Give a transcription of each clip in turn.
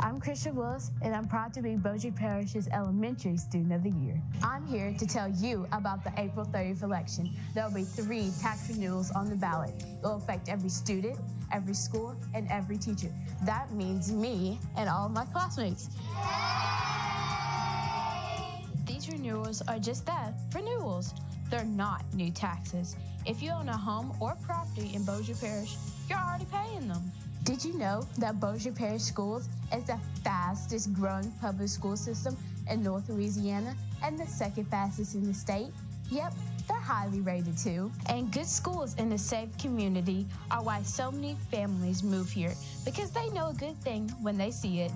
I'm Christian Willis, and I'm proud to be Bossier Parish's Elementary Student of the Year. I'm here to tell you about the April 30th election. There will be 3 tax renewals on the ballot. It will affect every student, every school, and every teacher. That means me and all of my classmates. Yay! These renewals are just that, renewals. They're not new taxes. If you own a home or property in Bossier Parish, you're already paying them. Did you know that Bossier Parish Schools is the fastest growing public school system in North Louisiana and the second fastest in the state? Yep, they're highly rated too. And good schools in a safe community are why so many families move here, because they know a good thing when they see it.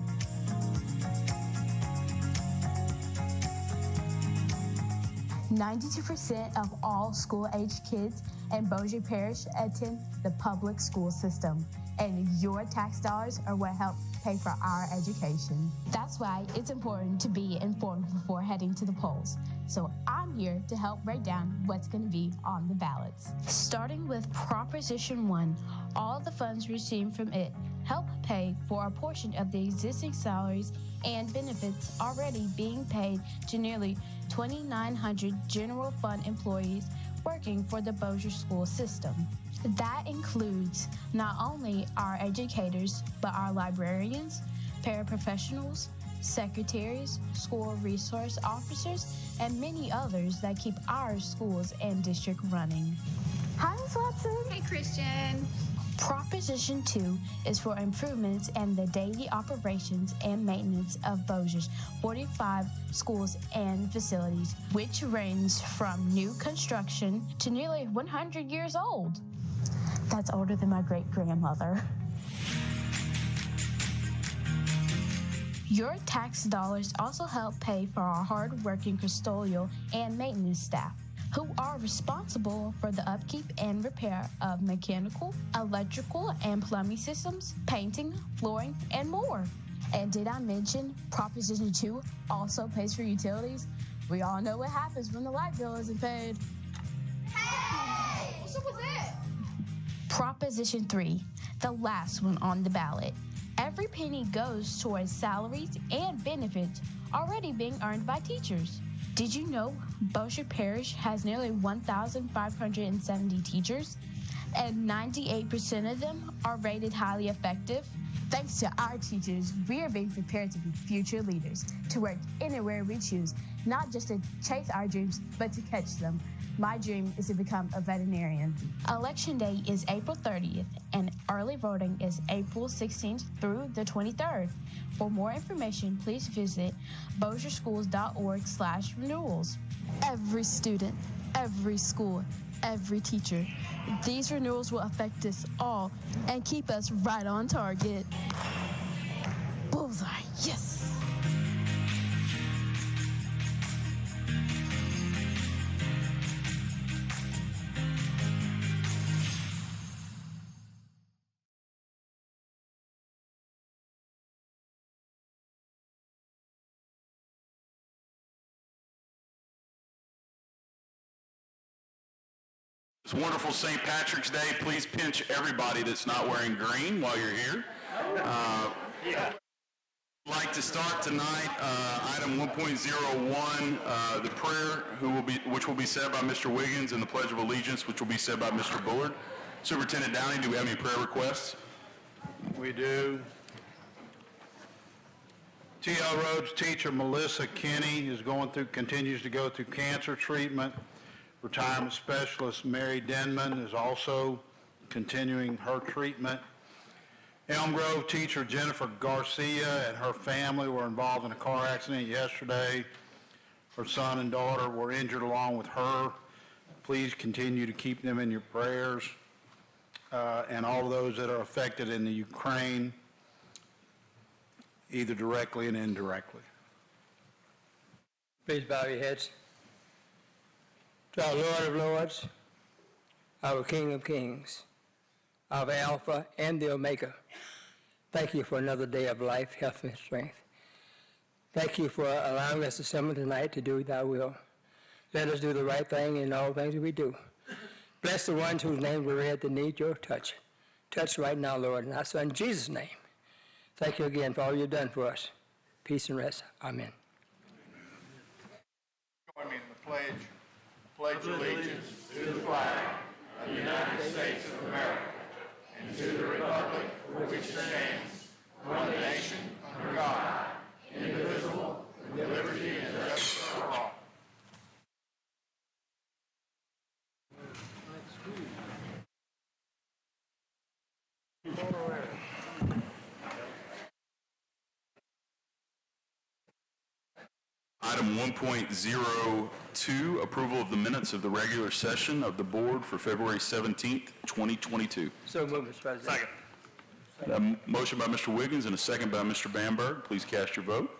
"92% of all school-aged kids in Bossier Parish attend the public school system, and your tax dollars are what help pay for our education. That's why it's important to be informed before heading to the polls. So I'm here to help break down what's going to be on the ballots. Starting with Proposition 1, all the funds received from it help pay for a portion of the existing salaries and benefits already being paid to nearly 2,900 general fund employees working for the Bossier school system. That includes not only our educators, but our librarians, paraprofessionals, secretaries, school resource officers, and many others that keep our schools and district running. Hi, Ms. Watson. Hey, Christian. Proposition 2 is for improvements in the daily operations and maintenance of Bossier's 45 schools and facilities, which range from new construction to nearly 100 years old. That's older than my great-grandmother. Your tax dollars also help pay for our hard-working custodial and maintenance staff, who are responsible for the upkeep and repair of mechanical, electrical, and plumbing systems, painting, flooring, and more. And did I mention Proposition 2 also pays for utilities? We all know what happens when the light bill isn't paid. Hey! What's up with that? Proposition 3, the last one on the ballot. Every penny goes towards salaries and benefits already being earned by teachers. Did you know Bossier Parish has nearly 1,570 teachers, and 98% of them are rated highly effective? Thanks to our teachers, we are being prepared to be future leaders, to work anywhere we choose, not just to chase our dreams, but to catch them. My dream is to become a veterinarian. Election day is April 30th, and early voting is April 16th through the 23rd. For more information, please visit bossierschools.org/renewals. Every student, every school, every teacher. These renewals will affect us all and keep us right on target. Bullseye, yes! It's wonderful St. Patrick's Day. Please pinch everybody that's not wearing green while you're here. I'd like to start tonight, item 1.01, the prayer, which will be said by Mr. Wiggins, and the Pledge of Allegiance, which will be said by Mr. Bullard. Superintendent Downey, do we have any prayer requests? We do. TL Rhodes teacher Melissa Kinney continues to go through cancer treatment. Retirement specialist Mary Denman is also continuing her treatment. Elm Grove teacher Jennifer Garcia and her family were involved in a car accident yesterday. Her son and daughter were injured along with her. Please continue to keep them in your prayers. And all of those that are affected in the Ukraine, either directly and indirectly. Please bow your heads. To our Lord of Lords, our King of Kings, our Alpha and the Omega, thank you for another day of life, health, and strength. Thank you for allowing us to assemble tonight to do thy will. Let us do the right thing in all things that we do. Bless the ones whose names we read that need your touch. Touch right now, Lord, in our Son Jesus' name. Thank you again for all you've done for us. Peace and rest. Amen. Join me in the pledge. Pledge allegiance to the flag of the United States of America and to the republic for which it stands, one nation, under God, indivisible, with liberty and justice for all. Item 1.02, approval of the minutes of the regular session of the board for February 17th, 2022. So moved, Mr. President. A motion by Mr. Wiggins and a second by Mr. Bamberg. Please cast your vote.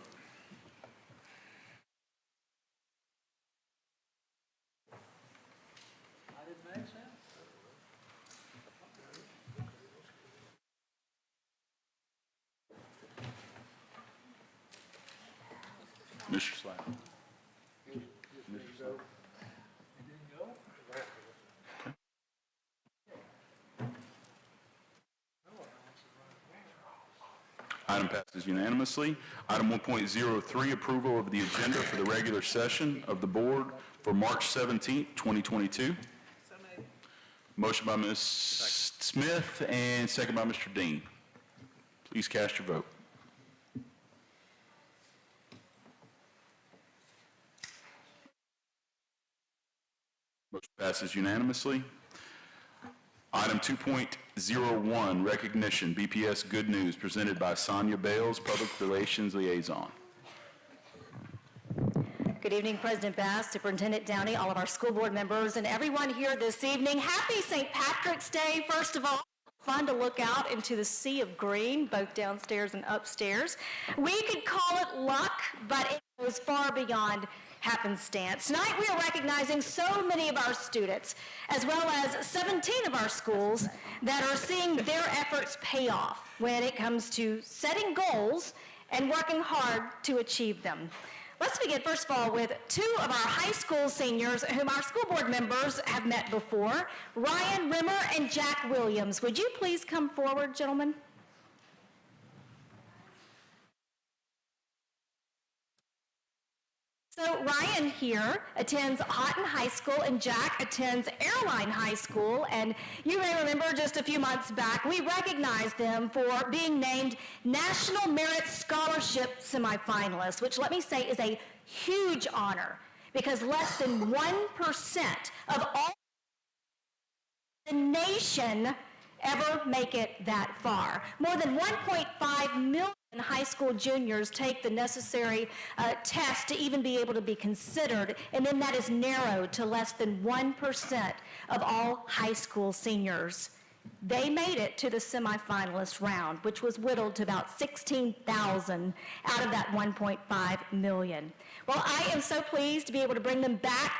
Mr. Slack. Item passes unanimously. Item 1.03, approval of the agenda for the regular session of the board for March 17th, 2022. Motion by Ms. Smith and second by Mr. Dean. Please cast your vote. Motion passes unanimously. Item 2.01, recognition, BPS Good News, presented by Sonia Bales, Public Relations Liaison. Good evening, President Bass, Superintendent Downey, all of our school board members, and everyone here this evening. Happy St. Patrick's Day, first of all. Fun to look out into the sea of green, both downstairs and upstairs. We could call it luck, but it goes far beyond happenstance. Tonight we are recognizing so many of our students, as well as 17 of our schools that are seeing their efforts pay off when it comes to setting goals and working hard to achieve them. Let's begin, first of all, with two of our high school seniors whom our school board members have met before, Ryan Rimmer and Jack Williams. Would you please come forward, gentlemen? So Ryan here attends Houghton High School and Jack attends Airline High School, and you may remember just a few months back we recognized them for being named National Merit Scholarship semifinalists, which let me say is a huge honor because less than 1% of all the nation ever make it that far. More than 1.5 million high school juniors take the necessary test to even be able to be considered, and then that is narrowed to less than 1% of all high school seniors. They made it to the semifinalist round, which was whittled to about 16,000 out of that 1.5 million. Well, I am so pleased to be able to bring them back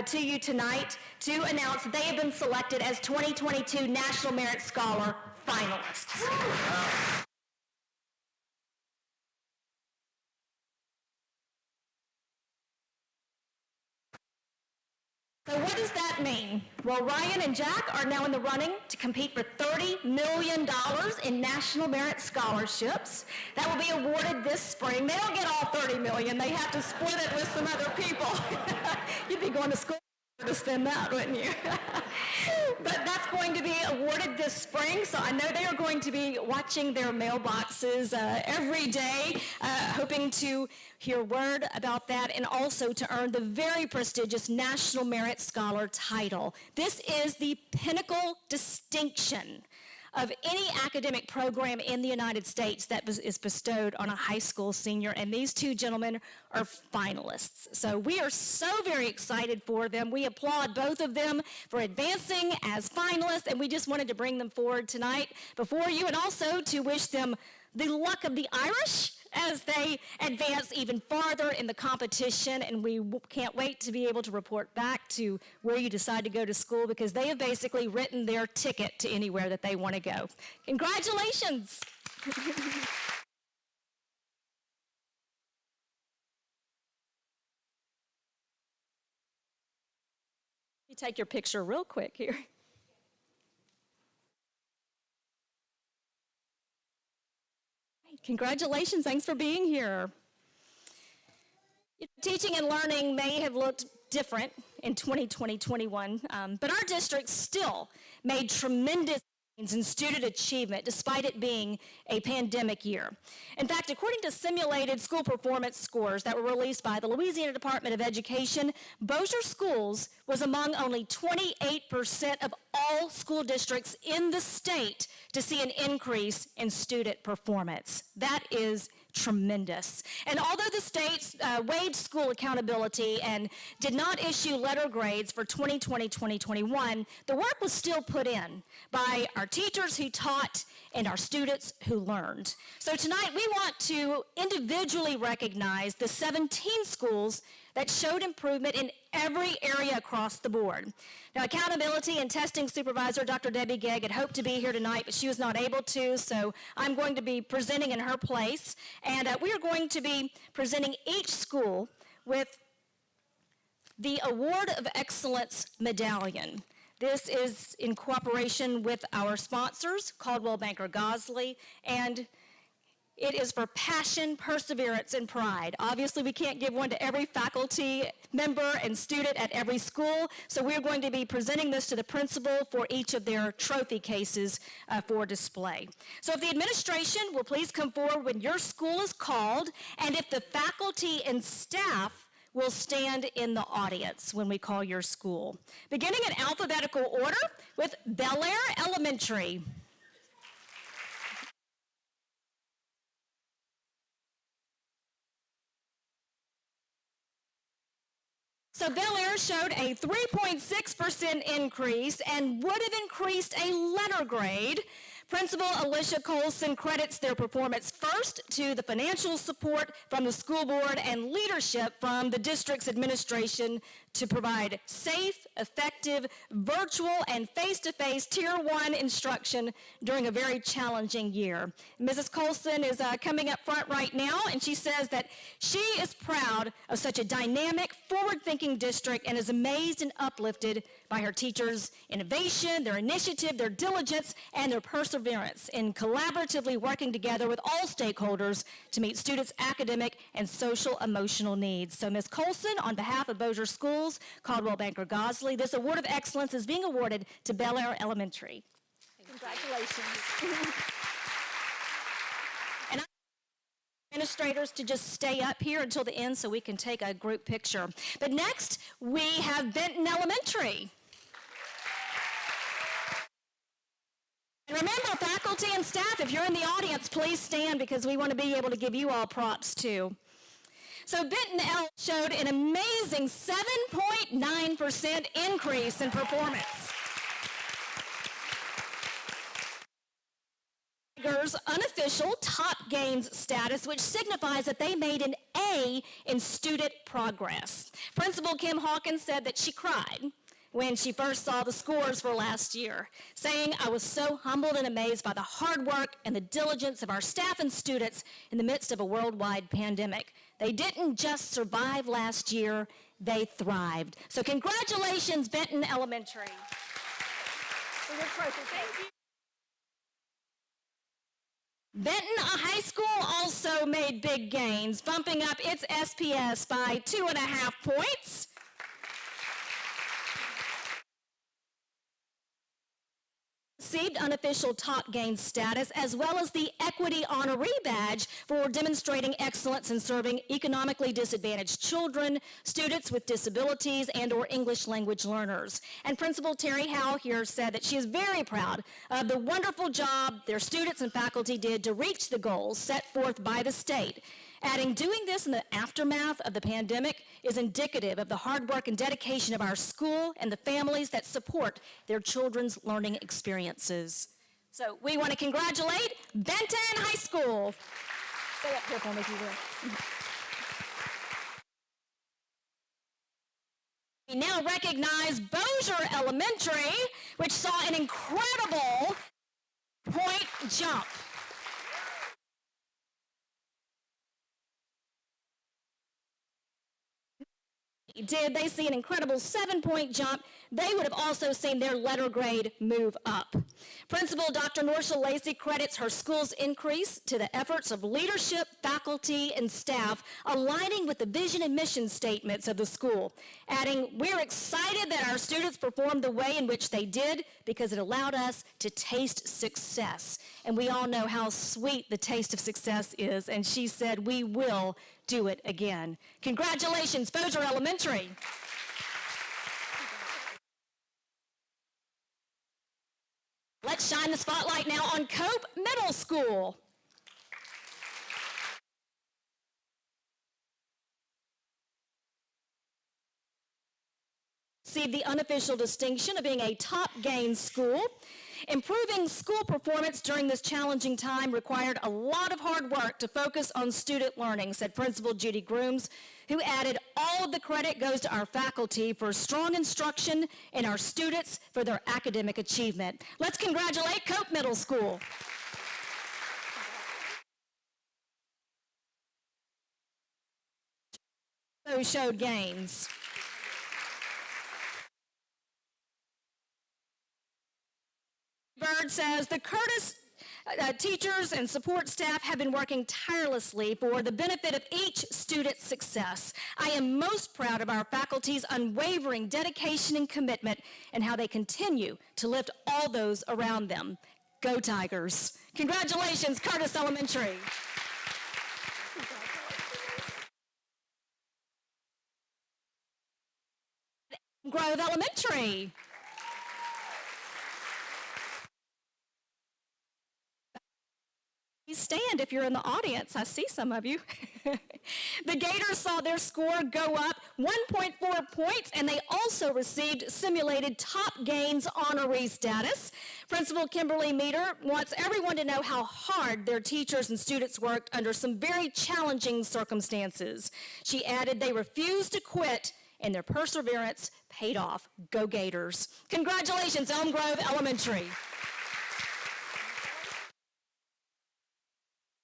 to you tonight to announce that they have been selected as 2022 National Merit Scholar finalists. So what does that mean? Well, Ryan and Jack are now in the running to compete for $30 million in National Merit Scholarships. That will be awarded this spring. They don't get all $30 million. They have to split it with some other people. You'd be going to school to spend that, wouldn't you? But that's going to be awarded this spring, so I know they are going to be watching their mailboxes every day, hoping to hear word about that and also to earn the very prestigious National Merit Scholar title. This is the pinnacle distinction of any academic program in the United States that is bestowed on a high school senior, and these two gentlemen are finalists. So we are so very excited for them. We applaud both of them for advancing as finalists, and we just wanted to bring them forward tonight before you, and also to wish them the luck of the Irish as they advance even farther in the competition, and we can't wait to be able to report back to where you decide to go to school, because they have basically written their ticket to anywhere that they want to go. Congratulations! You take your picture real quick here. Congratulations, thanks for being here. Teaching and learning may have looked different in 2020-21, but our district still made tremendous gains in student achievement despite it being a pandemic year. In fact, according to simulated school performance scores that were released by the Louisiana Department of Education, Bossier Schools was among only 28% of all school districts in the state to see an increase in student performance. That is tremendous. And although the states waived school accountability and did not issue letter grades for 2020-2021, the work was still put in by our teachers who taught and our students who learned. So tonight we want to individually recognize the 17 schools that showed improvement in every area across the board. Now, accountability and testing supervisor Dr. Debbie Gegg had hoped to be here tonight, but she was not able to, so I'm going to be presenting in her place. And we are going to be presenting each school with the Award of Excellence Medallion. This is in cooperation with our sponsors, Caldwell Banker Gosley, and it is for passion, perseverance, and pride. Obviously, we can't give one to every faculty member and student at every school, so we're going to be presenting this to the principal for each of their trophy cases for display. So if the administration will please come forward when your school is called, and if the faculty and staff will stand in the audience when we call your school. Beginning in alphabetical order with Bel Air Elementary. So Bel Air showed a 3.6% increase and would have increased a letter grade. Principal Alicia Colson credits their performance first to the financial support from the school board and leadership from the district's administration to provide safe, effective, virtual, and face-to-face Tier 1 instruction during a very challenging year. Mrs. Colson is coming up front right now, and she says that she is proud of such a dynamic, forward-thinking district and is amazed and uplifted by her teachers' innovation, their initiative, their diligence, and their perseverance in collaboratively working together with all stakeholders to meet students' academic and social emotional needs. So Ms. Colson, on behalf of Bossier Schools, Caldwell Banker Gosley, this Award of Excellence is being awarded to Bel Air Elementary. Congratulations. And administrators to just stay up here until the end so we can take a group picture. But next, we have Benton Elementary. And remember, faculty and staff, if you're in the audience, please stand because we want to be able to give you all props too. So Benton L showed an amazing 7.9% increase in performance. Unofficial top gains status, which signifies that they made an A in student progress. Principal Kim Hawkins said that she cried when she first saw the scores for last year, saying, "I was so humbled and amazed by the hard work and the diligence of our staff and students in the midst of a worldwide pandemic. They didn't just survive last year, they thrived." So congratulations, Benton Elementary. For your trophy. Thank you. Benton High School also made big gains, bumping up its SPS by 2.5 points. Received unofficial top gains status as well as the Equity Honoree Badge for demonstrating excellence in serving economically disadvantaged children, students with disabilities, and or English language learners. And Principal Terry Howe here said that she is very proud of the wonderful job their students and faculty did to reach the goals set forth by the state. Adding, doing this in the aftermath of the pandemic is indicative of the hard work and dedication of our school and the families that support their children's learning experiences. So we want to congratulate Benton High School. Stay up here for me if you will. We now recognize Bossier Elementary, which saw an incredible point jump. did they see an incredible 7-point jump, they would have also seen their letter grade move up. Principal Dr. Norsha Lacey credits her school's increase to the efforts of leadership, faculty, and staff aligning with the vision and mission statements of the school, adding, "We're excited that our students performed the way in which they did because it allowed us to taste success." And we all know how sweet the taste of success is, and she said, "We will do it again." Congratulations, Bossier Elementary. Let's shine the spotlight now on Cope Middle School. Received the unofficial distinction of being a top gain school. Improving school performance during this challenging time required a lot of hard work to focus on student learning, said Principal Judy Grooms, who added, "All of the credit goes to our faculty for strong instruction and our students for their academic achievement." Let's congratulate Cope Middle School. So showed gains. Bird says the Curtis teachers and support staff have been working tirelessly for the benefit of each student's success. I am most proud of our faculty's unwavering dedication and commitment and how they continue to lift all those around them. Go Tigers. Congratulations, Curtis Elementary. Grove Elementary. Stand if you're in the audience. I see some of you. The Gators saw their score go up 1.4 points, and they also received simulated top gains honoree status. Principal Kimberly Meter wants everyone to know how hard their teachers and students worked under some very challenging circumstances. She added they refused to quit, and their perseverance paid off. Go Gators. Congratulations, Elm Grove Elementary.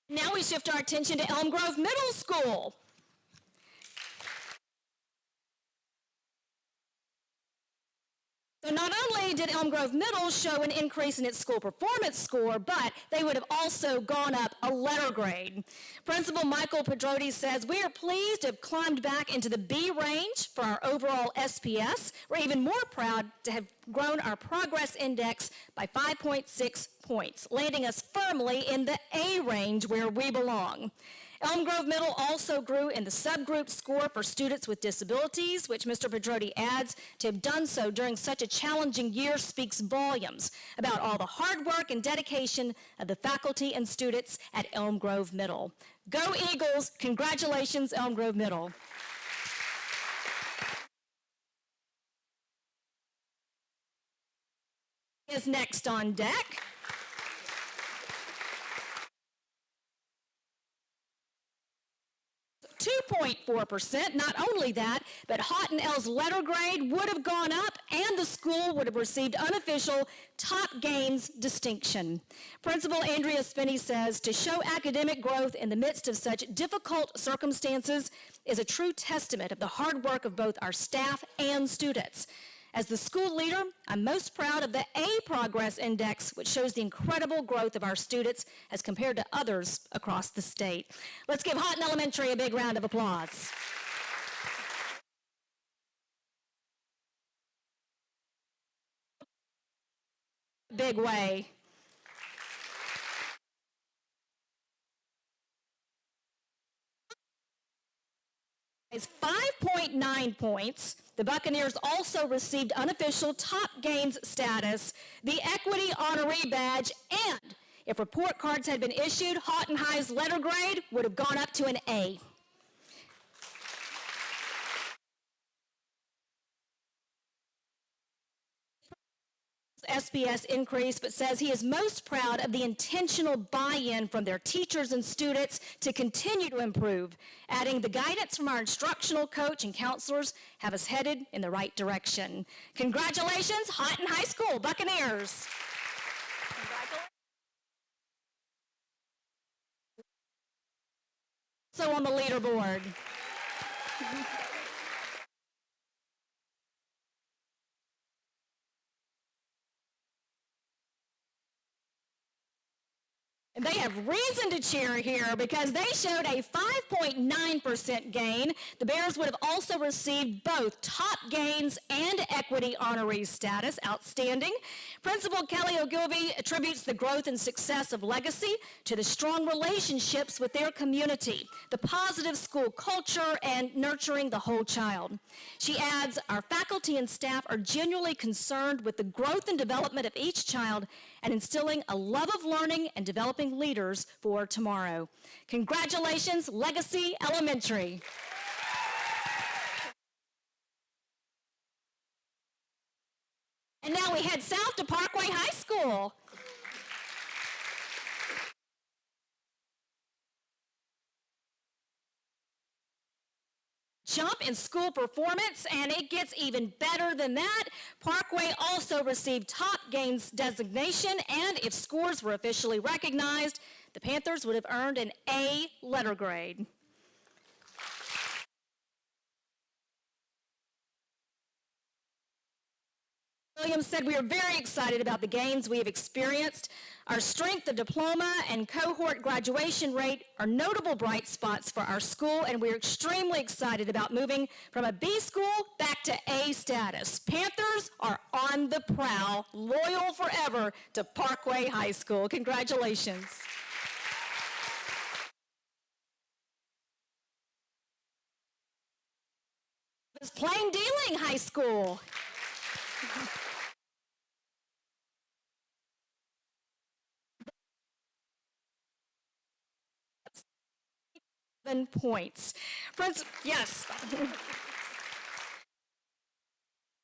Now we shift our attention to Elm Grove Middle School. So not only did Elm Grove Middle show an increase in its school performance score, but they would have also gone up a letter grade. Principal Michael Pedrotti says, "We are pleased to have climbed back into the B range for our overall SPS. We're even more proud to have grown our progress index by 5.6 points, landing us firmly in the A range where we belong." Elm Grove Middle also grew in the subgroup score for students with disabilities, which Mr. Pedrotti adds, to have done so during such a challenging year speaks volumes about all the hard work and dedication of the faculty and students at Elm Grove Middle. Go Eagles! Congratulations, Elm Grove Middle. Is next on deck. .4%. Not only that, but Houghton L's letter grade would have gone up and the school would have received unofficial top gains distinction. Principal Andrea Spinney says, "To show academic growth in the midst of such difficult circumstances is a true testament of the hard work of both our staff and students. As the school leader, I'm most proud of the A Progress Index, which shows the incredible growth of our students as compared to others across the state." Let's give Houghton Elementary a big round of applause. Big way. Is 5.9 points. The Buccaneers also received unofficial top gains status, the equity honoree badge, and if report cards had been issued, Houghton High's letter grade would have gone up to an A. SBS increase, but says he is most proud of the intentional buy-in from their teachers and students to continue to improve, adding the guidance from our instructional coach and counselors have us headed in the right direction. Congratulations, Houghton High School Buccaneers. So on the leaderboard. And they have reason to cheer here because they showed a 5.9% gain. The Bears would have also received both top gains and equity honoree status. Outstanding. Principal Kelly Ogilvie attributes the growth and success of Legacy to the strong relationships with their community, the positive school culture, and nurturing the whole child. She adds, our faculty and staff are genuinely concerned with the growth and development of each child and instilling a love of learning and developing leaders for tomorrow. Congratulations, Legacy Elementary. And now we head south to Parkway High School. Jump in school performance, and it gets even better than that. Parkway also received top gains designation, and if scores were officially recognized, the Panthers would have earned an A letter grade. Williams said, we are very excited about the gains we have experienced. Our strength of diploma and cohort graduation rate are notable bright spots for our school, and we're extremely excited about moving from a B school back to A status. Panthers are on the prowl, loyal forever to Parkway High School. Congratulations. It's Plain Dealing High School. Points. Yes.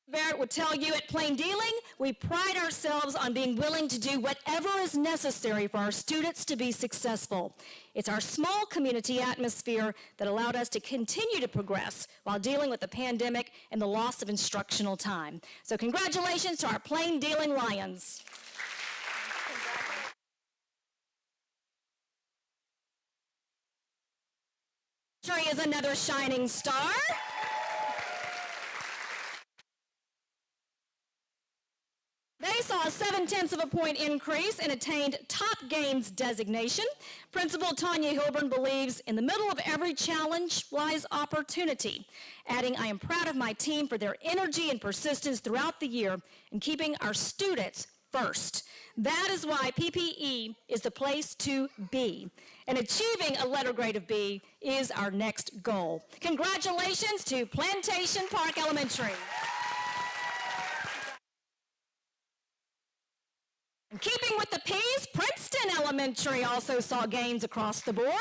Barrett would tell you at Plain Dealing, we pride ourselves on being willing to do whatever is necessary for our students to be successful. It's our small community atmosphere that allowed us to continue to progress while dealing with the pandemic and the loss of instructional time. So congratulations to our Plain Dealing Lions. Is another shining star. They saw a 0.7 of a point increase and attained top gains designation. Principal Tanya Hilburn believes in the middle of every challenge lies opportunity, adding, I am proud of my team for their energy and persistence throughout the year in keeping our students first. That is why PPE is the place to be. And achieving a letter grade of B is our next goal. Congratulations to Plantation Park Elementary. And keeping with the P's, Princeton Elementary also saw gains across the board.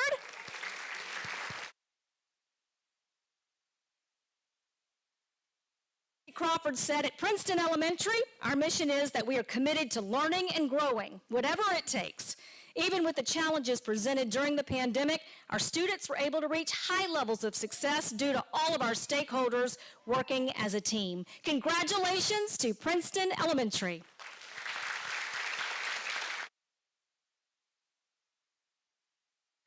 Crawford said, at Princeton Elementary, our mission is that we are committed to learning and growing, whatever it takes. Even with the challenges presented during the pandemic, our students were able to reach high levels of success due to all of our stakeholders working as a team. Congratulations to Princeton Elementary.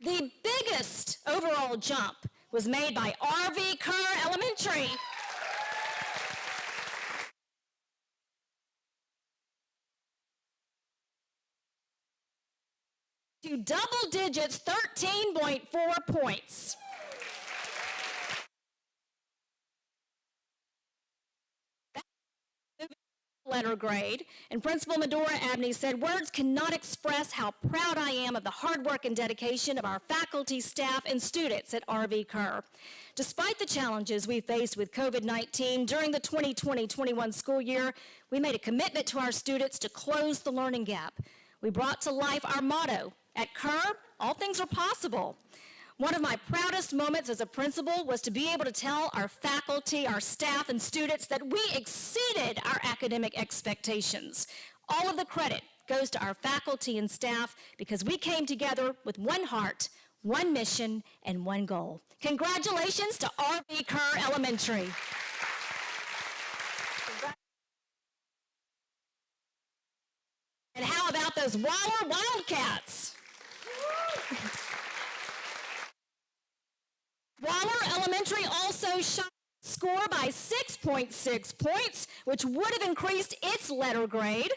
The biggest overall jump was made by R.V. Kerr Elementary. To double digits, 13.4 points. Letter grade, and Principal Medora Abney said, words cannot express how proud I am of the hard work and dedication of our faculty, staff, and students at R.V. Kerr. Despite the challenges we faced with COVID-19 during the 2020-21 school year, we made a commitment to our students to close the learning gap. We brought to life our motto, at Kerr, all things are possible. One of my proudest moments as a principal was to be able to tell our faculty, our staff, and students that we exceeded our academic expectations. All of the credit goes to our faculty and staff because we came together with one heart, one mission, and one goal. Congratulations to R.V. Kerr Elementary. And how about those Waller Wildcats? Waller Elementary also shot score by 6.6 points, which would have increased its letter grade.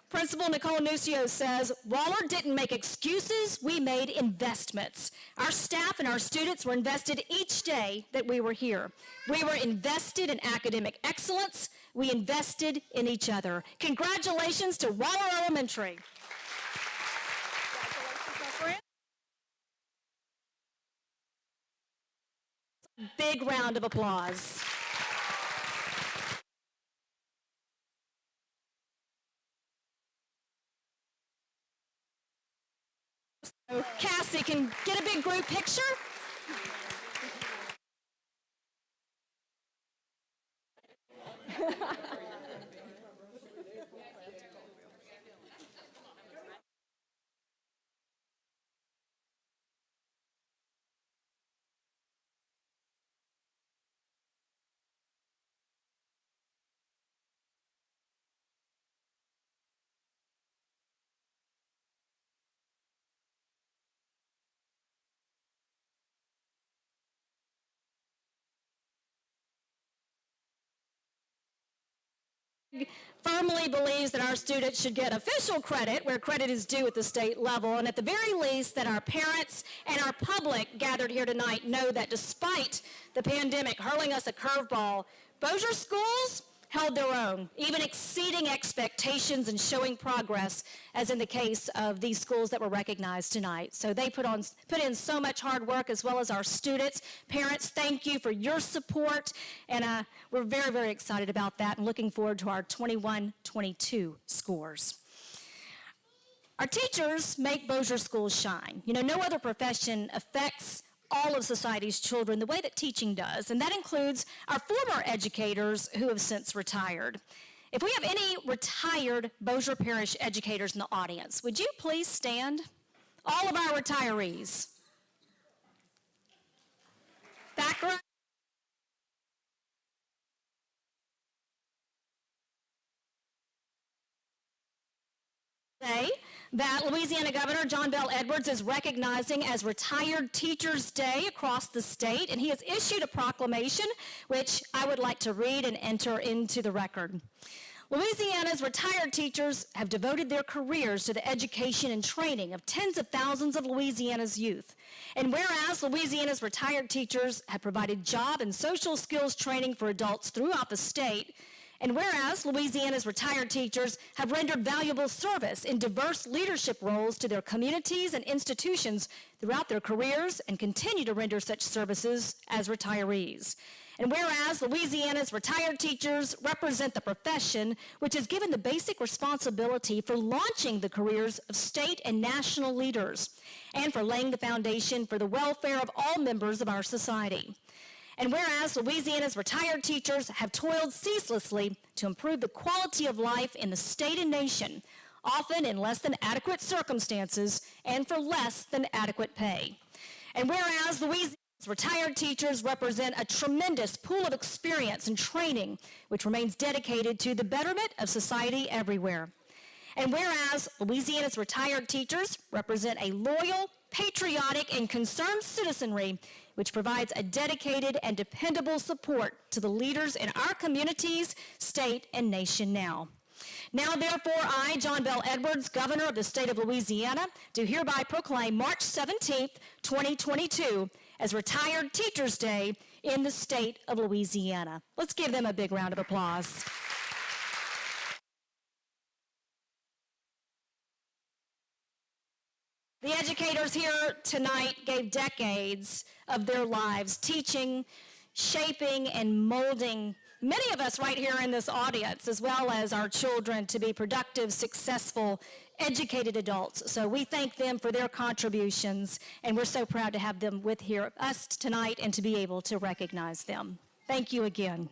Principal Nicole Nucio says, Waller didn't make excuses, we made investments. Our staff and our students were invested each day that we were here. We were invested in academic excellence. We invested in each other. Congratulations to Waller Elementary. Congratulations, my friend. Big round of applause. So Cassie can get a big group picture. Firmly believes that our students should get official credit where credit is due at the state level, and at the very least that our parents and our public gathered here tonight know that despite the pandemic hurling us a curveball, Bossier schools held their own, even exceeding expectations and showing progress, as in the case of these schools that were recognized tonight. So they put in so much hard work, as well as our students. Parents, thank you for your support, and we're very, very excited about that and looking forward to our 21-22 scores. Our teachers make Bossier schools shine. You know, no other profession affects all of society's children the way that teaching does, and that includes our former educators who have since retired. If we have any retired Bossier Parish educators in the audience, would you please stand? All of our retirees. Back row. That Louisiana Governor John Bel Edwards is recognizing as Retired Teachers Day across the state, and he has issued a proclamation which I would like to read and enter into the record. Louisiana's retired teachers have devoted their careers to the education and training of tens of thousands of Louisiana's youth. And whereas Louisiana's retired teachers have provided job and social skills training for adults throughout the state, and whereas Louisiana's retired teachers have rendered valuable service in diverse leadership roles to their communities and institutions throughout their careers and continue to render such services as retirees. And whereas Louisiana's retired teachers represent the profession which is given the basic responsibility for launching the careers of state and national leaders and for laying the foundation for the welfare of all members of our society. And whereas Louisiana's retired teachers have toiled ceaselessly to improve the quality of life in the state and nation, often in less than adequate circumstances and for less than adequate pay. And whereas Louisiana's retired teachers represent a tremendous pool of experience and training which remains dedicated to the betterment of society everywhere. And whereas Louisiana's retired teachers represent a loyal, patriotic, and concerned citizenry which provides a dedicated and dependable support to the leaders in our communities, state, and nation now. Now, therefore, I, John Bel Edwards, Governor of the state of Louisiana, do hereby proclaim March 17th, 2022 as Retired Teachers Day in the state of Louisiana. Let's give them a big round of applause. The educators here tonight gave decades of their lives teaching, shaping, and molding many of us right here in this audience, as well as our children, to be productive, successful, educated adults. So we thank them for their contributions, and we're so proud to have them with us tonight and to be able to recognize them. Thank you again.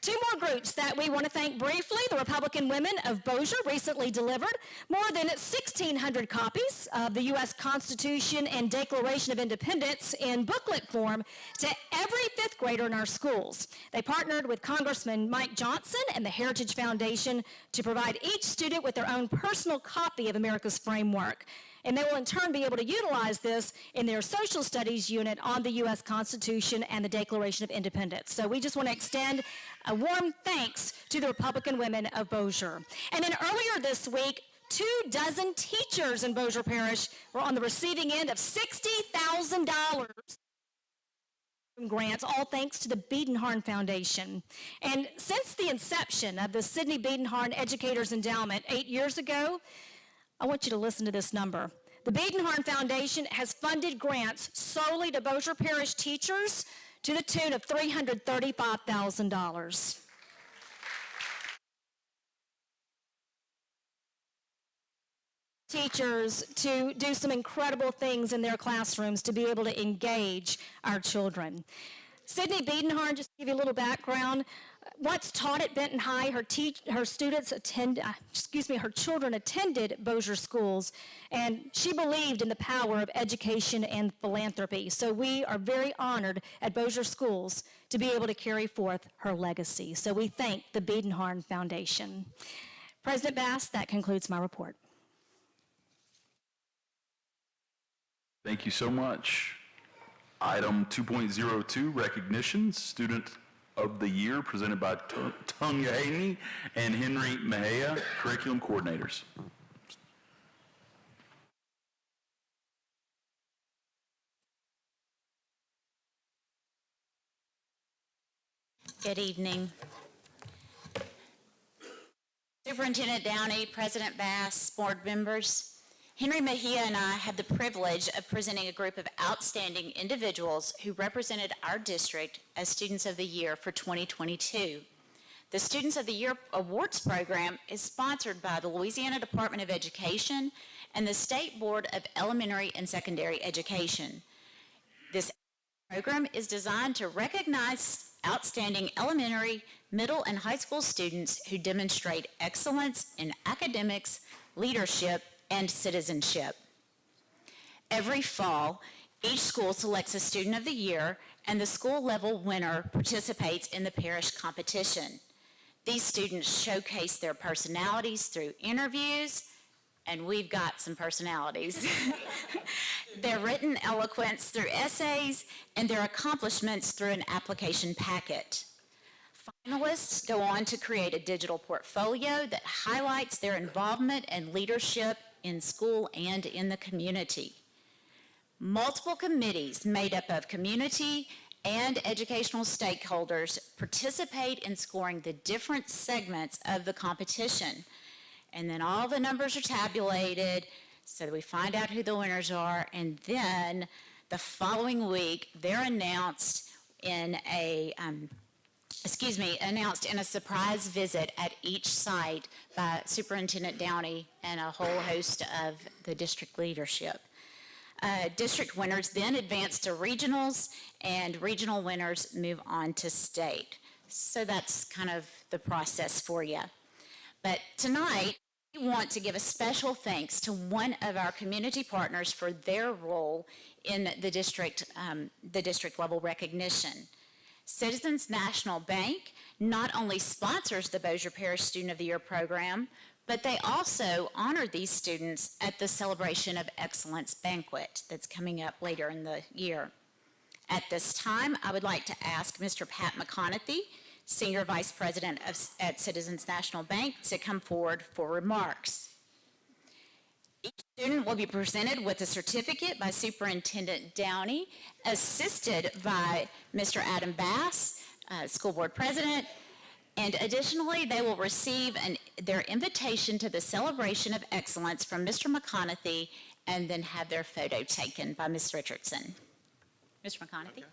Two more groups that we want to thank briefly. The Republican Women of Bossier recently delivered more than 1,600 copies of the U.S. Constitution and Declaration of Independence in booklet form to every fifth grader in our schools. They partnered with Congressman Mike Johnson and the Heritage Foundation to provide each student with their own personal copy of America's framework. and they will in turn be able to utilize this in their social studies unit on the U.S. Constitution and the Declaration of Independence. So we just want to extend a warm thanks to the Republican women of Bossier. And then earlier this week, 24 teachers in Bossier Parish were on the receiving end of $60,000 grants, all thanks to the Biedenharn Foundation. And since the inception of the Sidney Biedenharn Educators Endowment 8 years ago, I want you to listen to this number. The Biedenharn Foundation has funded grants solely to Bossier Parish teachers to the tune of $335,000. Teachers to do some incredible things in their classrooms to be able to engage our children. Sidney Biedenharn, just to give you a little background, once taught at Benton High, her children attended Bossier schools, and she believed in the power of education and philanthropy. So we are very honored at Bossier schools to be able to carry forth her legacy. So we thank the Biedenharn Foundation. President Bass, that concludes my report. Thank you so much. Item 2.02, recognitions, Student of the Year, presented by Tung Haney and Henry Mejia, curriculum coordinators. Good evening. Superintendent Downey, President Bass, board members, Henry Mejia and I have the privilege of presenting a group of outstanding individuals who represented our district as Students of the Year for 2022. The Students of the Year Awards program is sponsored by the Louisiana Department of Education and the State Board of Elementary and Secondary Education. This program is designed to recognize outstanding elementary, middle, and high school students who demonstrate excellence in academics, leadership, and citizenship. Every fall, each school selects a Student of the Year, and the school level winner participates in the parish competition. These students showcase their personalities through interviews, and we've got some personalities. Their written eloquence through essays, and their accomplishments through an application packet. Finalists go on to create a digital portfolio that highlights their involvement and leadership in school and in the community. Multiple committees made up of community and educational stakeholders participate in scoring the different segments of the competition. And then all the numbers are tabulated so that we find out who the winners are, and then the following week they're announced in a surprise visit at each site by Superintendent Downey and a whole host of the district leadership. District winners then advance to regionals, and regional winners move on to state. So that's kind of the process for you. But tonight, we want to give a special thanks to one of our community partners for their role in the district level recognition. Citizens National Bank not only sponsors the Bossier Parish Student of the Year program, but they also honor these students at the Celebration of Excellence Banquet that's coming up later in the year. At this time, I would like to ask Mr. Pat McConaughey, Senior Vice President at Citizens National Bank, to come forward for remarks. Each student will be presented with a certificate by Superintendent Downey, assisted by Mr. Adam Bass, School Board President, and additionally, they will receive their invitation to the Celebration of Excellence from Mr. McConaughey, and then have their photo taken by Ms. Richardson. Mr. McConaughey. Okay.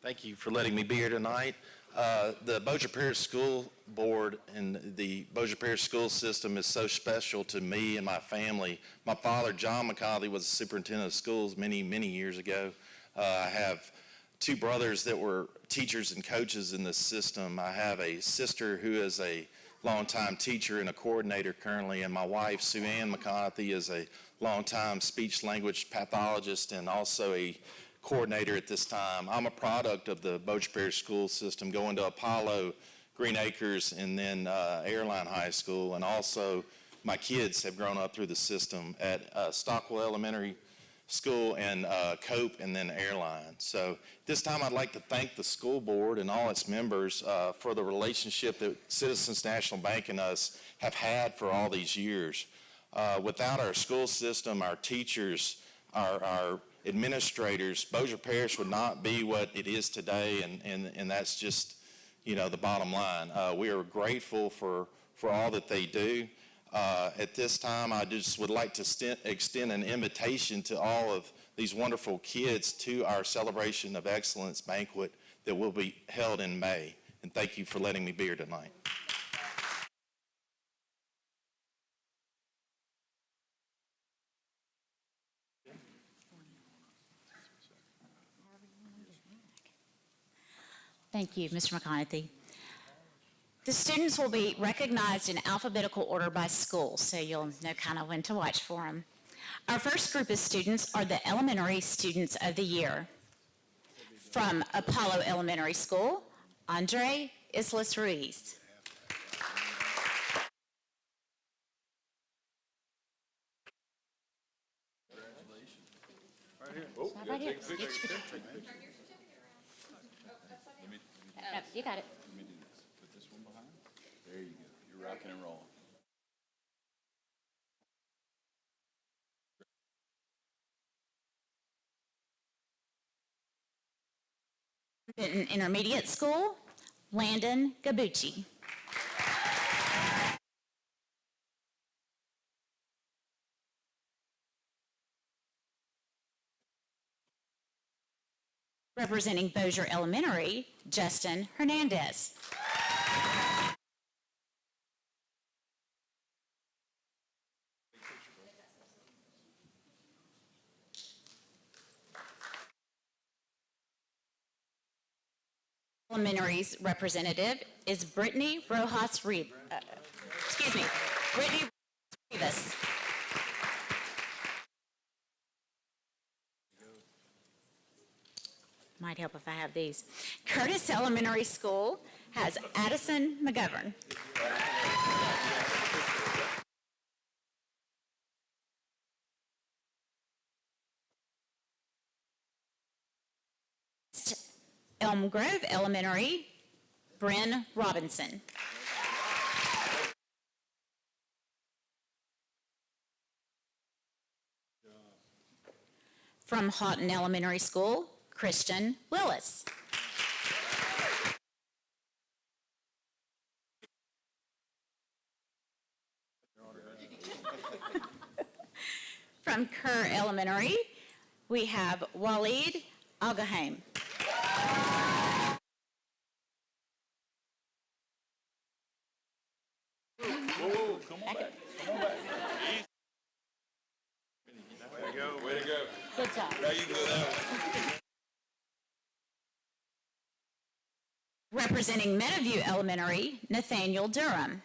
Thank you for letting me be here tonight. The Bossier Parish School Board and the Bossier Parish school system is so special to me and my family. My father, John McConaughey, was the superintendent of schools many, many years ago. I have two brothers that were teachers and coaches in this system. I have a sister who is a longtime teacher and a coordinator currently, and my wife, Sue Ann McConaughey, is a longtime speech-language pathologist and also a coordinator at this time. I'm a product of the Bossier Parish school system, going to Apollo, Green Acres, and then Airline High School, and also my kids have grown up through the system at Stockwell Elementary School and Cope and then Airline. So this time I'd like to thank the school board and all its members for the relationship that Citizens National Bank and us have had for all these years. Without our school system, our teachers, our administrators, Bossier Parish would not be what it is today, and that's just, you know, the bottom line. We are grateful for all that they do. At this time, I just would like to extend an invitation to all of these wonderful kids to our Celebration of Excellence banquet that will be held in May. And thank you for letting me be here tonight. Thank you, Mr. McConaughey. The students will be recognized in alphabetical order by school, so you'll know kind of when to watch for them. Our first group of students are the Elementary Students of the Year. From Apollo Elementary School, Andre Islas Ruiz. Right here. No, you got it. Put this one behind. There you go. You're rocking and rolling. Benton Intermediate School, Landon Gabucci. Representing Bossier Elementary, Justin Hernandez. Elementary's representative is Brittany Rojas Brittany Rivas. Might help if I have these. Curtis Elementary School has Addison McGovern. Elm Grove Elementary, Bryn Robinson. From Houghton Elementary School, Christian Willis. From Kerr Elementary, we have Waleed Algaheim. Whoa, come on back. Come on back. Way to go. Way to go. Good job. Now you can go that way. Representing Meadowview Elementary, Nathaniel Durham.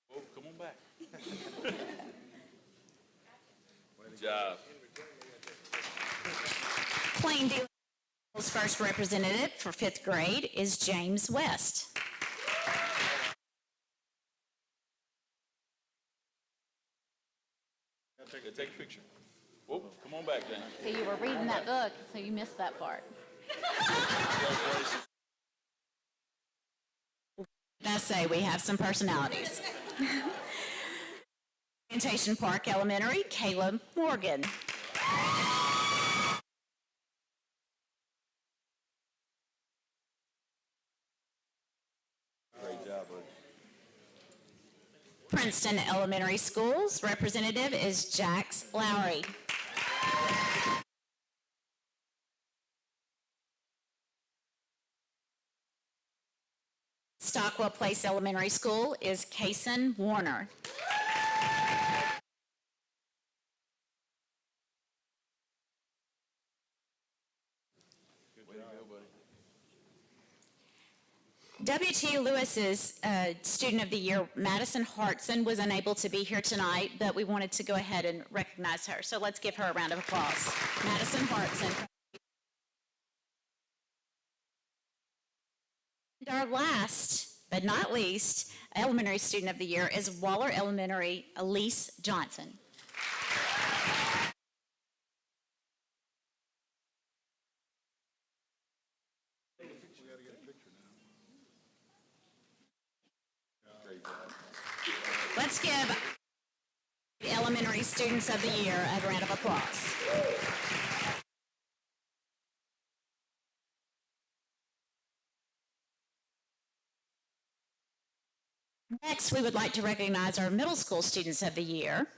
Whoa, come on back. Good job. Plaindeal's first representative for 5th grade is James West. Take a picture. Whoa, come on back then. So you were reading that book, so you missed that part. I say we have some personalities. Plantation Park Elementary, Caleb Morgan. Great job, buddy. Princeton Elementary School's representative is Jax Lowry. Stockwell Place Elementary School is Kason Warner. W.T. Lewis's Student of the Year, Madison Hartson, was unable to be here tonight, but we wanted to go ahead and recognize her. So let's give her a round of applause. Madison Hartson. And our last, but not least, elementary student of the year is Waller Elementary, Elise Johnson. Let's give the elementary students of the year a round of applause. Next, we would like to recognize our middle school students of the year.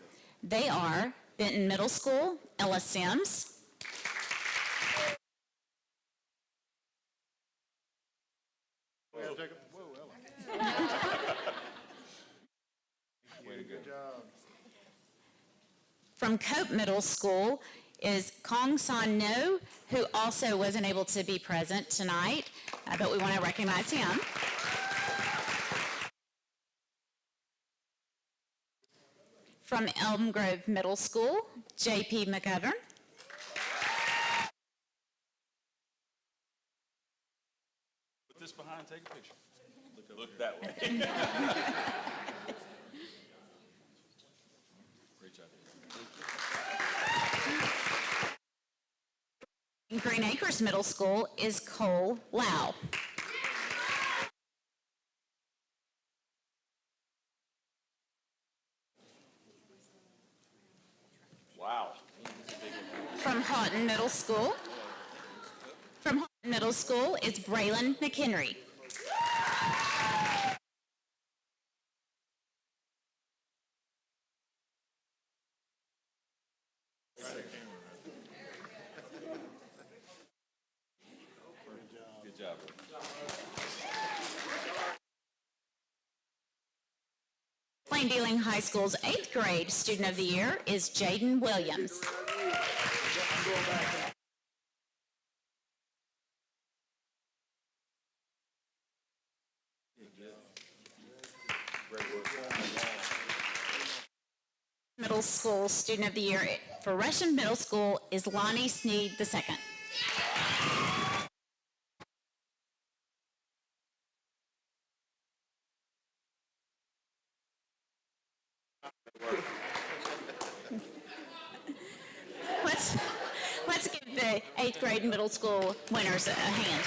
They are Benton Middle School, Ella Sims. From Cope Middle School is Kong San No, who also wasn't able to be present tonight, but we want to recognize him. From Elm Grove Middle School, J.P. McGovern. Put this behind, take a picture. Look that way. Great job. In Green Acres Middle School is Cole Lau. Wow. From Houghton Middle School is Braylon McHenry. Good job. Plain Dealing High School's 8th grade student of the year is Jaden Williams. Middle School student of the year for Russian Middle School is Lonnie Sneed II. Let's give the 8th grade middle school winners a hand.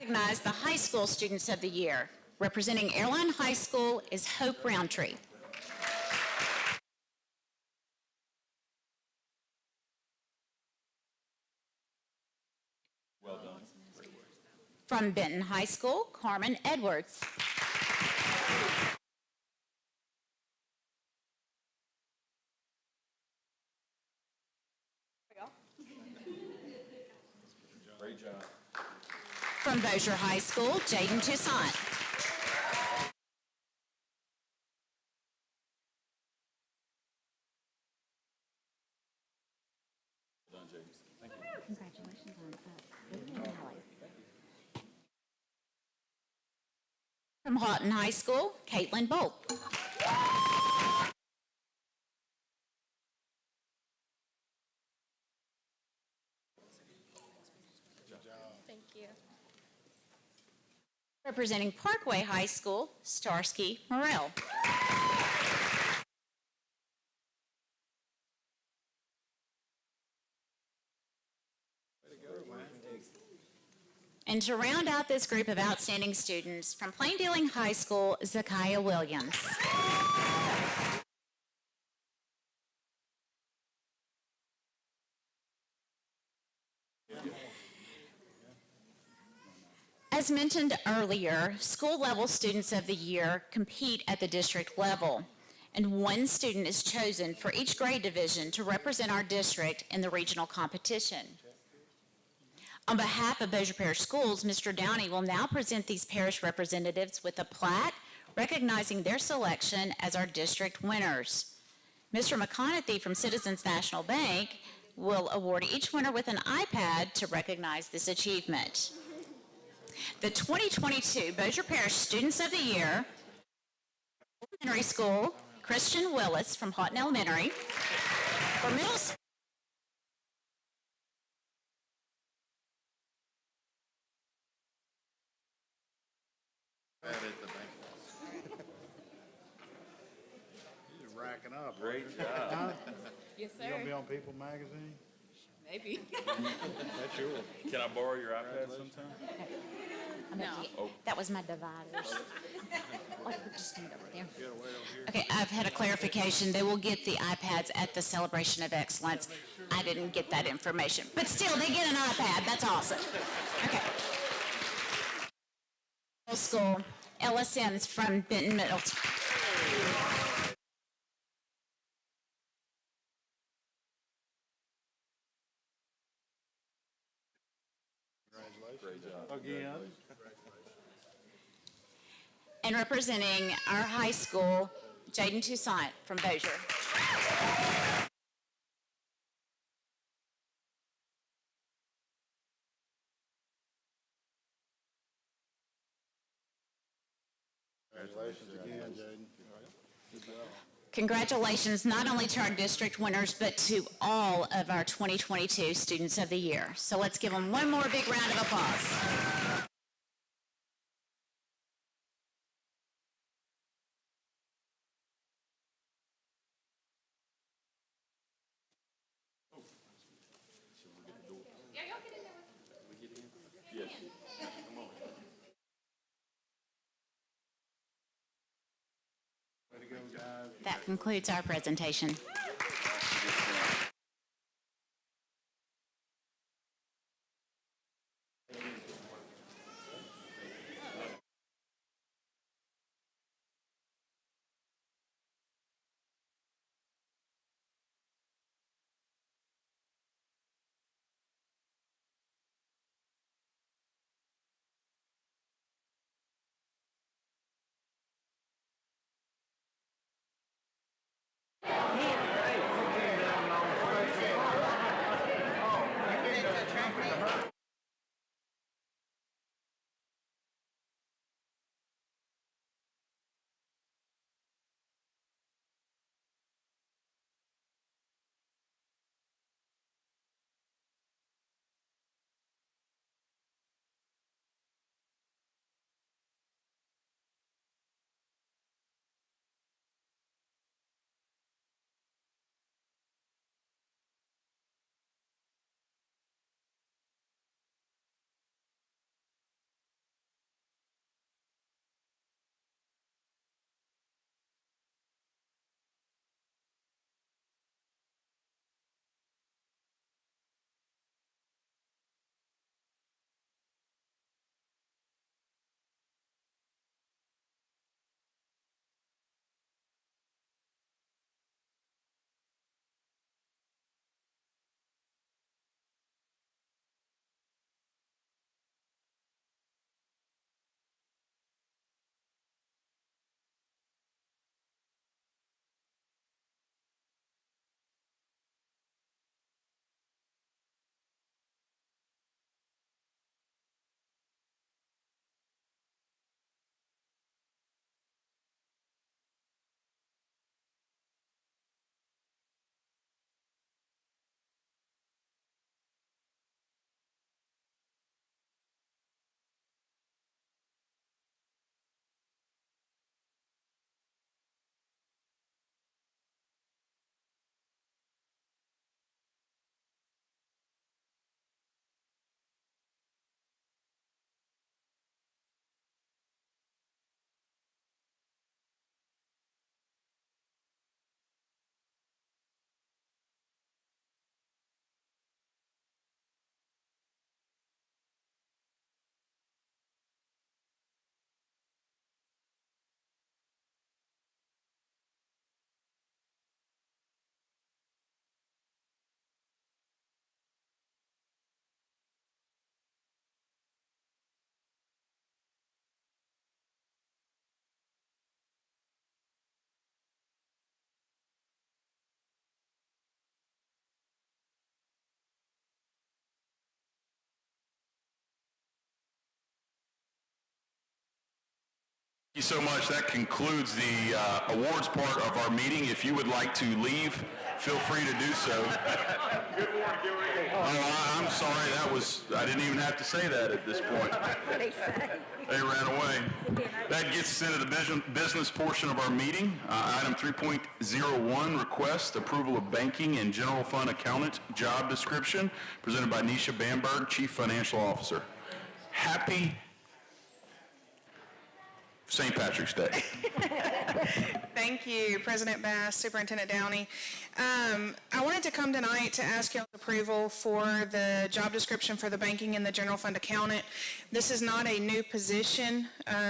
Recognize the high school students of the year. Representing Airline High School is Hope Roundtree. Well done. From Benton High School, Carmen Edwards. Great job. From Bossier High School, Jaden Toussaint. Well done, James. Thank you. Congratulations on From Houghton High School, Caitlin Bolt. Thank you. Representing Parkway High School, Starsky Morrell. And to round out this group of outstanding students, from Plain Dealing High School, Zakiah Williams. As mentioned earlier, school-level students of the year compete at the district level, and one student is chosen for each grade division to represent our district in the regional competition. On behalf of Bossier Parish Schools, Mr. Downey will now present these parish representatives with a plaque recognizing their selection as our district winners. Mr. McConaughey from Citizens National Bank will award each winner with an iPad to recognize this achievement. The 2022 Bossier Parish Students of the Year, Elementary School, Christian Willis from Houghton Elementary. For middle school, You're racking up. Great job. Yes, You gonna be sir. on People Magazine? Maybe. That's yours. Can I borrow your iPad sometime? No. that was my dividers. Oh, just stand over there. Okay, I've had a clarification. They will get the iPads at the Celebration of Excellence. I didn't get that information, but still, they get an iPad. That's awesome. Okay. Middle school, LSMs from Benton Middle. Again. And representing our high school, Jaden Toussaint from Bossier. Congratulations again, Jaden. Congratulations not only to our district winners, but to all of our 2022 Students of the Year. So let's give them one more big round of applause. Way to go, guys. That concludes our presentation. Thank you so much. That concludes the awards part of our meeting. If you would like to leave feel free to do so. Oh, I'm sorry, I didn't even have to say that at this point. They ran away. That gets us into the business portion of our meeting. Item 3.01, request approval of banking and general fund accountant job description, presented by Nisha Bamberg, Chief Financial Officer. Happy St. Patrick's Day. Thank you, President Bass, Superintendent Downey. I wanted to come tonight to ask y'all's approval for the job description for the banking and the general fund accountant. This is not a new position.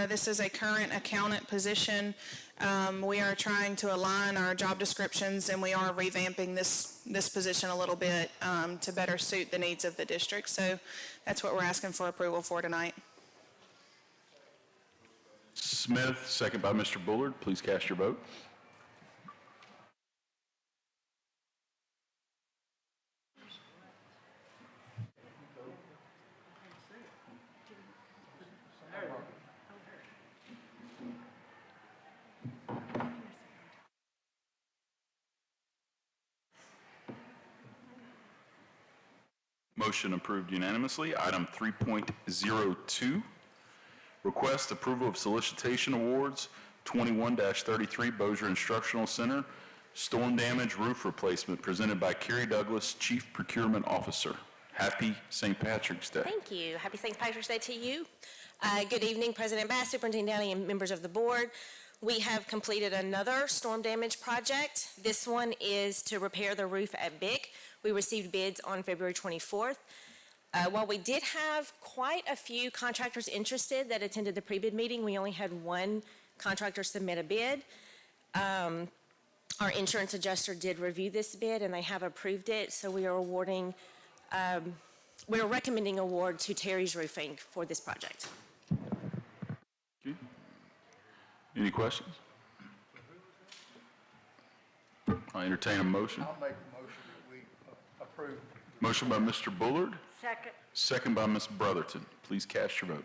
This is a current accountant position. We are trying to align our job descriptions, and we are revamping this position a little bit to better suit the needs of the district. So that's what we're asking for approval for tonight. Smith, second by Mr. Bullard. Please cast your vote. Motion approved unanimously. Item 3.02. Request approval of solicitation awards, 21-33 Bossier Instructional Center, storm damage roof replacement, presented by Carrie Douglas, Chief Procurement Officer. Happy St. Patrick's Day. Thank you. Happy St. Patrick's Day to you. Good evening, President Bass, Superintendent Downey, and members of the board. We have completed another storm damage project. This one is to repair the roof at BIC. We received bids on February 24th. While we did have quite a few contractors interested that attended the pre-bid meeting, we only had one contractor submit a bid. Our insurance adjuster did review this bid, and they have approved it, so we are recommending award to Terry's Roofing for this project. Okay. Any questions? I'll entertain a motion. I'll make the motion that we approve. Motion by Mr. Bullard. Second. Second by Ms. Brotherton. Please cast your vote.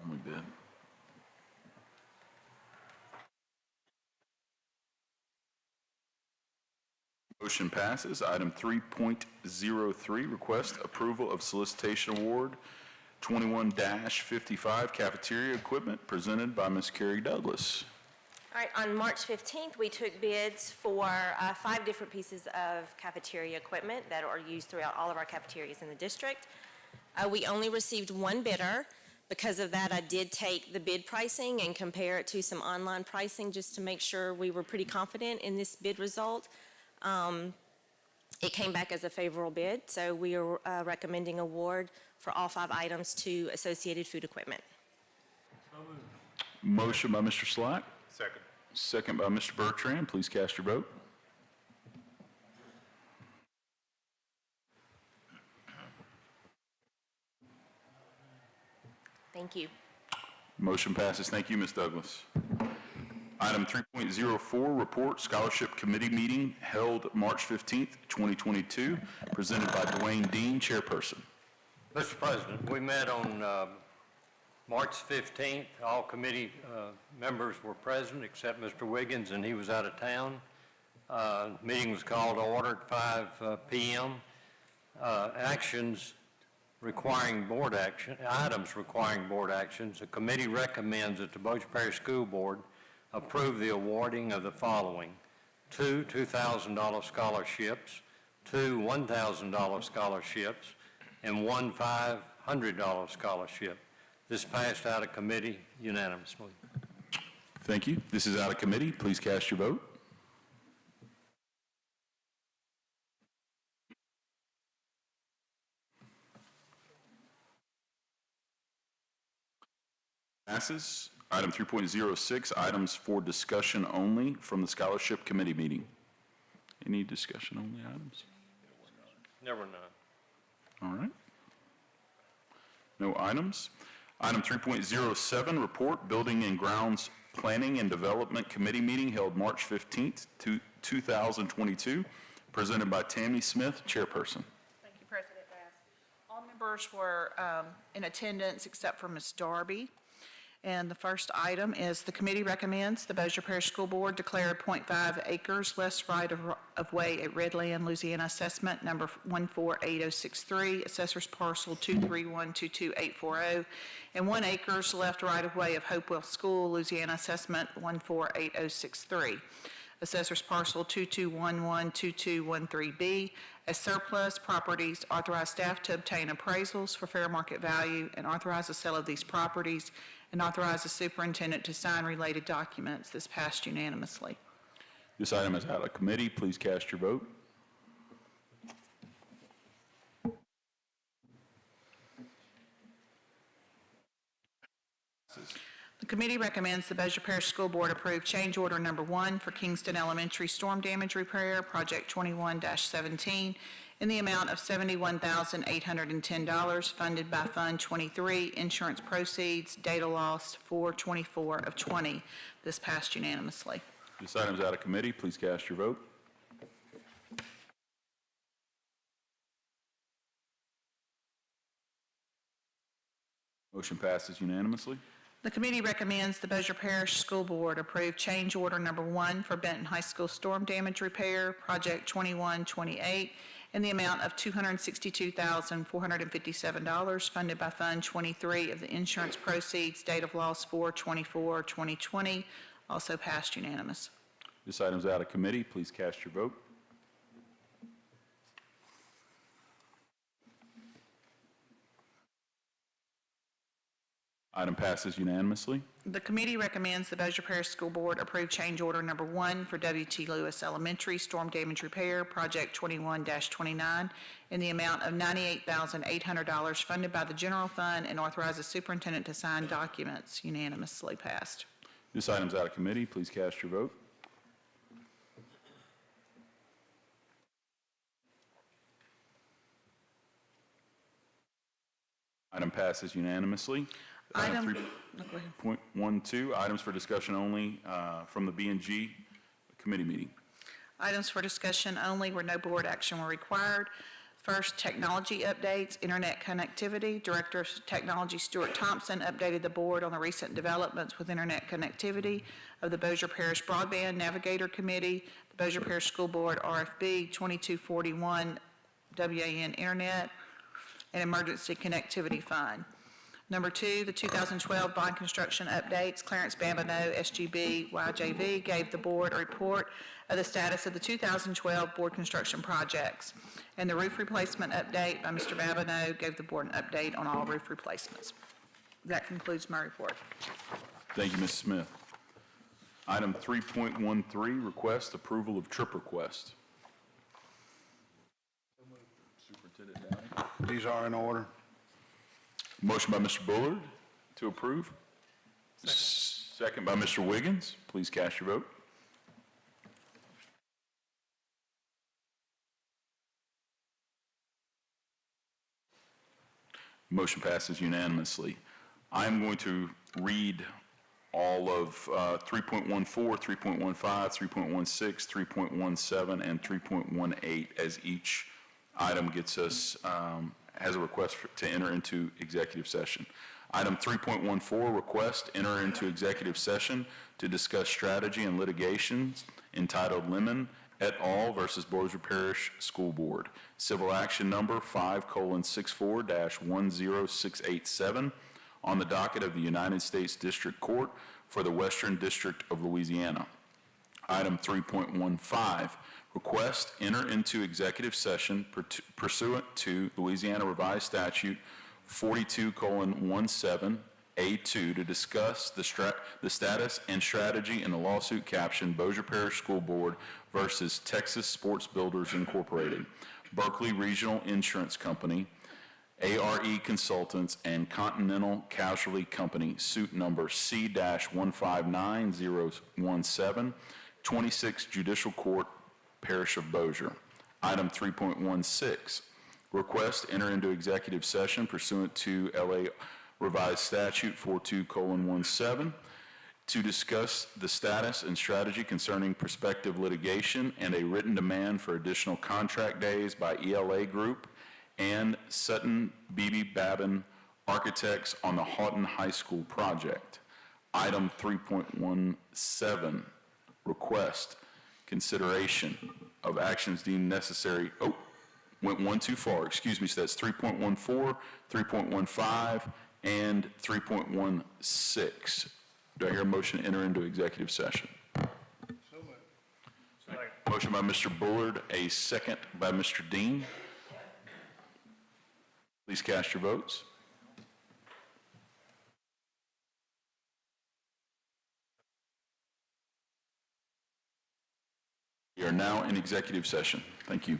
Only bid. Motion passes. Item 3.03, request approval of solicitation award 21-55 cafeteria equipment, presented by Ms. Carrie Douglas. All right, on March 15th, we took bids for 5 different pieces of cafeteria equipment that are used throughout all of our cafeterias in the district. We only received one bidder. Because of that, I did take the bid pricing and compare it to some online pricing just to make sure we were pretty confident in this bid result. It came back as a favorable bid, so we are recommending award for all 5 items to Associated Food Equipment. Motion by Mr. Slack. Second. Second by Mr. Bertrand. Please cast your vote. Thank you. Motion passes. Thank you, Ms. Douglas. Item 3.04, report scholarship committee meeting held March 15th, 2022, presented by Dwayne Dean, chairperson. Mr. President, we met on March 15th. All committee members were present except Mr. Wiggins, and he was out of town. Meeting was called to order at 5 p.m. Actions requiring board action, items requiring board actions. The committee recommends that the Bossier Parish School Board approve the awarding of the following: 2 $2,000 scholarships, 2 $1,000 scholarships, and 1 $500 scholarship. This passed out of committee unanimously. Thank you. This is out of committee. Please cast your vote. Passes. Item 3.06, items for discussion only from the scholarship committee meeting. Any discussion only items? Never none. All right. No items. Item 3.07, report Building and Grounds Planning and Development Committee meeting held March 15th, 2022, presented by Tammy Smith, chairperson. Thank you, President Bass. All members were in attendance except for Ms. Darby. And the first item is the committee recommends the Bossier Parish School Board declare 0.5 acres less right of way at Redland, Louisiana assessment number 1480663, assessor's parcel 2312280, and 1 acres left right of way of Hopewell School, Louisiana assessment 1480063. Assessor's parcel 22112213B as surplus properties, authorize staff to obtain appraisals for fair market value and authorize the sale of these properties, and authorize the superintendent to sign related documents. This passed unanimously. This item is out of committee. Please cast your vote. The committee recommends the Bossier Parish School Board approve change order number 1 for Kingston Elementary storm damage repair, project 21-17, in the amount of $71,810, funded by Fund 23, insurance proceeds, data loss 4/24/20. This passed unanimously. This item is out of committee. Please cast your vote. Motion passes unanimously. The committee recommends the Bossier Parish School Board approve change order number 1 for Benton High School storm damage repair, project 2128, in the amount of $262,457, funded by Fund 23 of the insurance proceeds, date of loss 4/24/2020, also passed unanimous. This item is out of committee. Please cast your vote. Item passes unanimously. The committee recommends the Bossier Parish School Board approve change order number 1 for W.T. Lewis Elementary storm damage repair, project 21-29, in the amount of $98,800, funded by the general fund, and authorize the superintendent to sign documents. Unanimously passed. This item is out of committee. Please cast your vote. Item passes unanimously. Item 3.12, items for discussion only from the B&G committee meeting. Items for discussion only where no board action were required. First, technology updates, internet connectivity. Director of Technology Stuart Thompson updated the board on the recent developments with internet connectivity of the Bossier Parish Broadband Navigator Committee, the Bossier Parish School Board RFB 2241 WAN Internet, and Emergency Connectivity Fund. Number 2, the 2012 bond construction updates. Clarence Babineau, SGB, YJV, gave the board a report of the status of the 2012 board construction projects. And the roof replacement update by Mr. Babineau gave the board an update on all roof replacements. That concludes my report. Thank you, Ms. Smith. Item 3.13, request approval of trip request. Superintendent Downey. These are in order. Motion by Mr. Bullard to approve. Second by Mr. Wiggins. Please cast your vote. Motion passes unanimously. I'm going to read all of 3.14, 3.15, 3.16, 3.17, and 3.18 as each item gets us has a request to enter into executive session. Item 3.14, request enter into executive session to discuss strategy and litigations entitled Lemon et al. Versus Bossier Parish School Board. Civil action number 5:64-10687 on the docket of the United States District Court for the Western District of Louisiana. Item 3.15, request enter into executive session pursuant to Louisiana Revised Statute 42:17A2 to discuss the status and strategy in the lawsuit captioned Bossier Parish School Board versus Texas Sports Builders Incorporated, Berkeley Regional Insurance Company, ARE Consultants, and Continental Casualty Company, suit number C-159017, 26 Judicial Court, Parish of Bossier. Item 3.16, request enter into executive session pursuant to LA Revised Statute 42:17 to discuss the status and strategy concerning prospective litigation and a written demand for additional contract days by ELA Group and Sutton Beebe Babin Architects on the Houghton High School project. Item 3.17, request consideration of actions deemed necessary. Oh, went one too far, excuse me, so that's 3.14, 3.15, and 3.16. Do I hear a motion to enter into executive session? Motion by Mr. Bullard, a second by Mr. Dean. Please cast your votes. We are now in executive session. Thank you.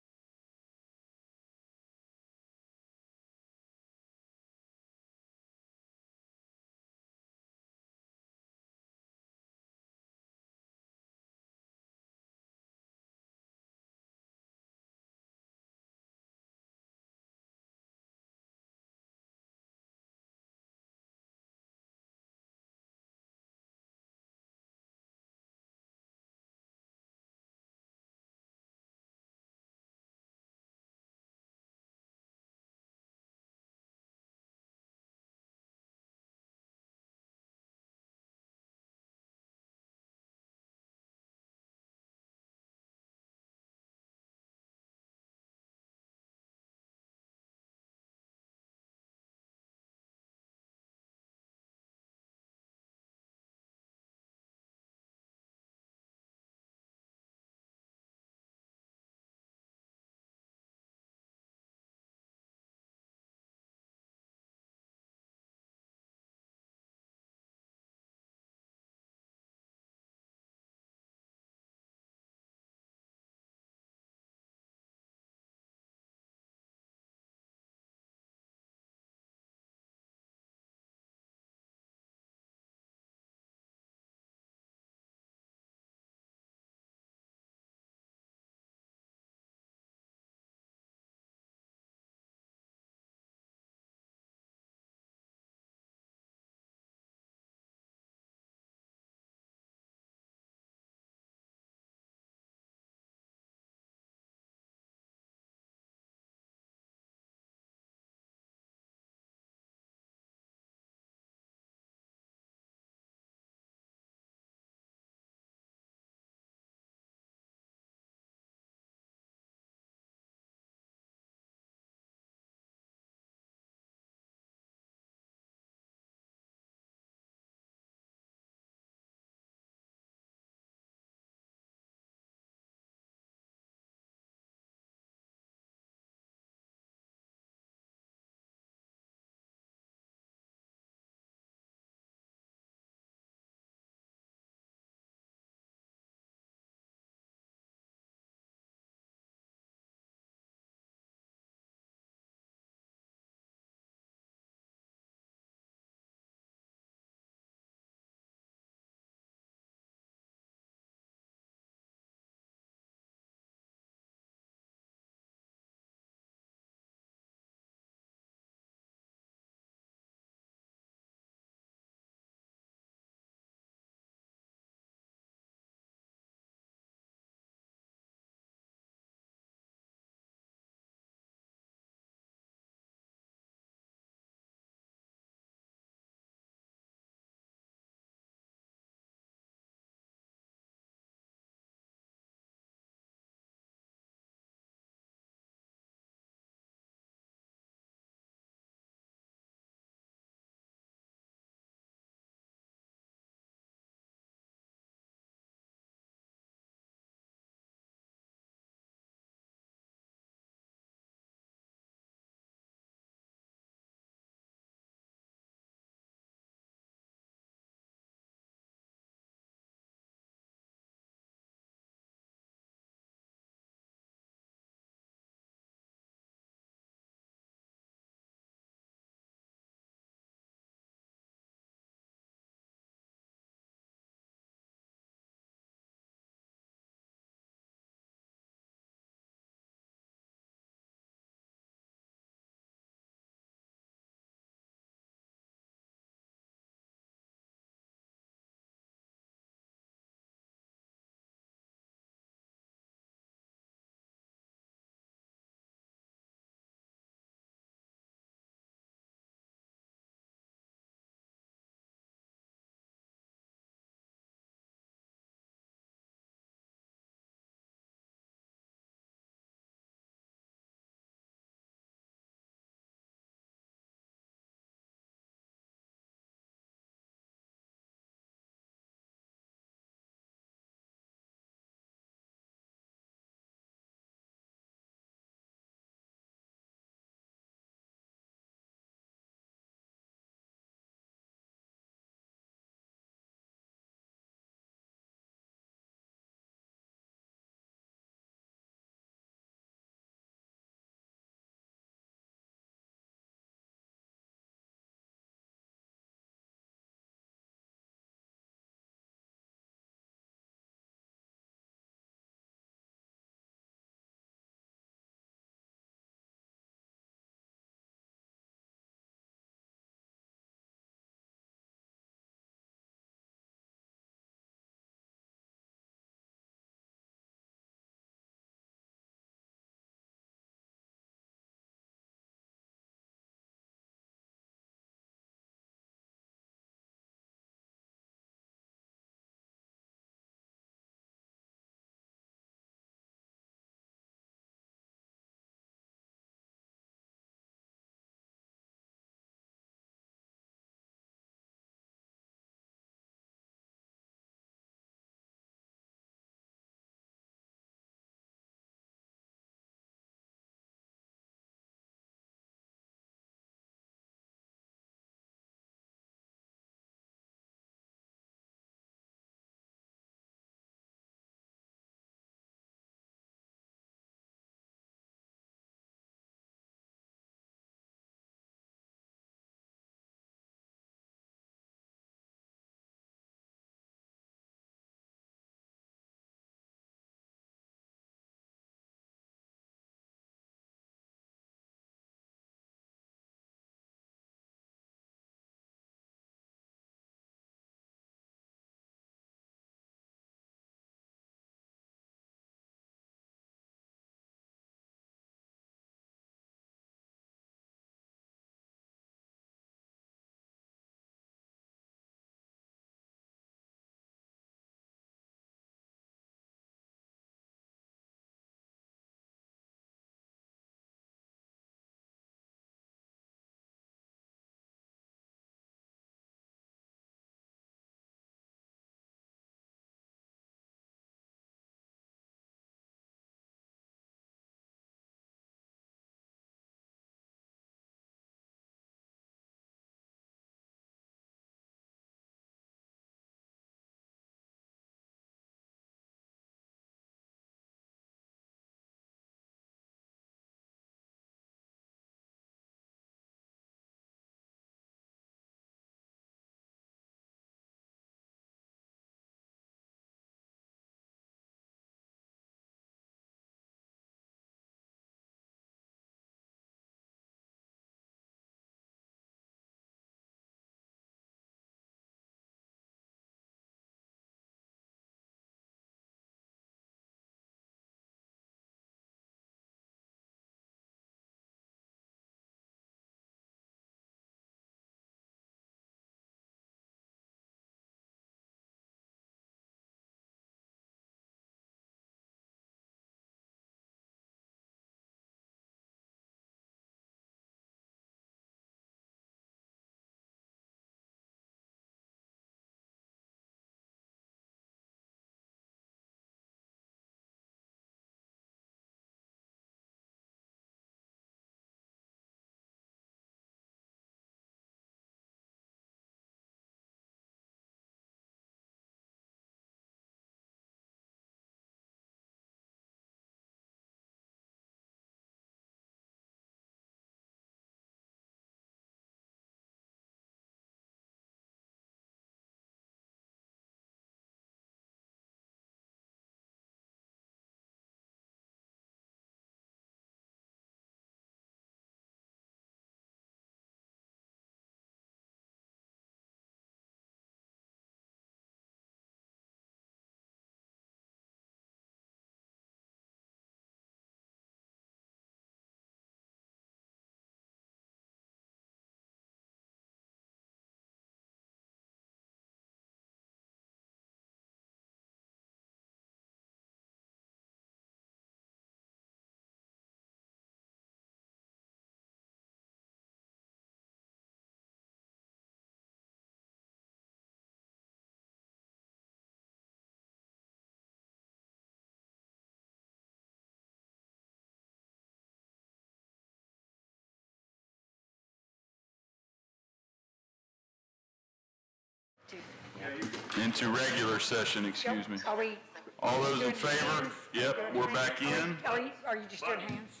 Into regular session, excuse me. Are we? All those in doing favor? hands? Yep, we're back in. Are you just doing hands?